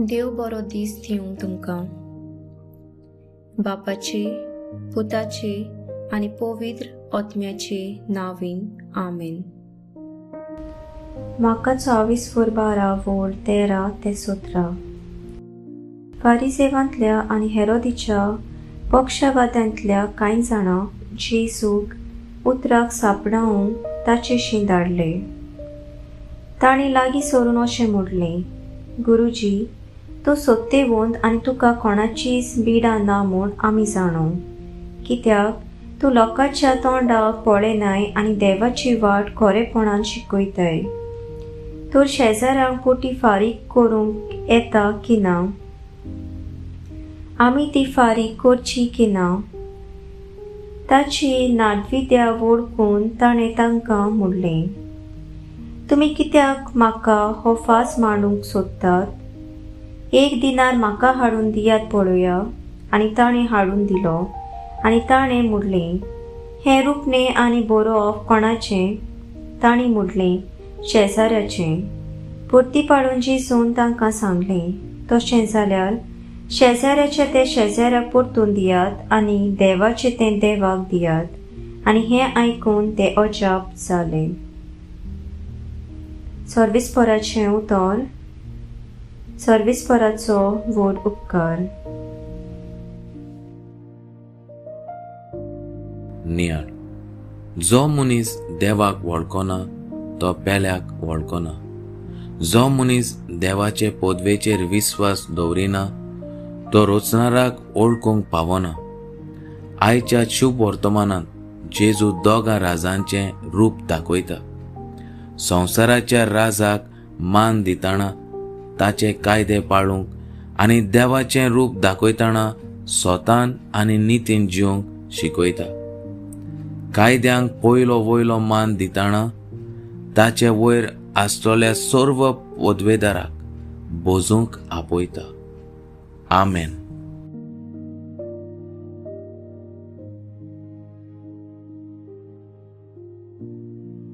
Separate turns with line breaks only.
देव बरो दीस दिवं तुमकां. बापाचे, पुताचे आनी पवित्र आत्म्याचे नांवीन. आमेन.
म्हाका 24:12-13 फारिसेवांतल्या आनी हेरोदीच्या पक्षवाद्यांतल्या कांय जाणां जेजूक उतराक सांपडावंक ताचेशी धाडले. तांणी लागीं सरून अशें म्हणलें, गुरुजी, तूं सत्यवंत आनी तुका कोणाचीच बिडां ना म्हूण आमी जाणो. कित्याक तूं लोकांच्या तोंडाक पळयनाय आनी देवाची वाट खरेपणान शिकयताय. तर शेजाऱ्यांक पोटी फारीक करूंक येता की ना? आमी ती फारीक करची की ना? ताची नाडविद्या वळखून ताणें तांकां म्हणलें, तुमी कित्याक म्हाका हो फास मांडूंक सोदतात? 1 दिनार म्हाका हाडून दियात पळोवया. आनी ताणें हाडून दिलो. आनी ताणें म्हणलें, हें रुपणें आनी बरोवप कोणाचें? तांणी म्हणलें, शेजाऱ्याचें. परती पाडून जेजून तांकां सांगलें, तशें जाल्यार शेजाऱ्याचें तें शेजाऱ्याक परतून दियात आनी देवाचें तें देवाक दियात. आनी हें आयकून ते अजाप जाले. सर्विस्पराचें उतर. सर्विस्पराचो व्हड उपकार.
नियाळ. जो मनीस देवाक वळखना तो पेल्याक वळखना. जो मनीस देवाचे पदवेचेर विस्वास दवरिना तो रोचणाराक ओळखूंक पावना. आयच्या शुभ वर्तमानांत जेजू दोगा राजांचें रूप दाखयता. संवसाराच्या राजाक मान दिताना ताचे कायदे पाळूंक आनी देवाचें रूप दाखयतना स्वतान आनी नितीन जिवंक शिकयता. कायद्यांक वयलो मान दिताना ताचे वयर आसतल्या सर्व पदवेदाराक बोजूंक आपयता. आमेन.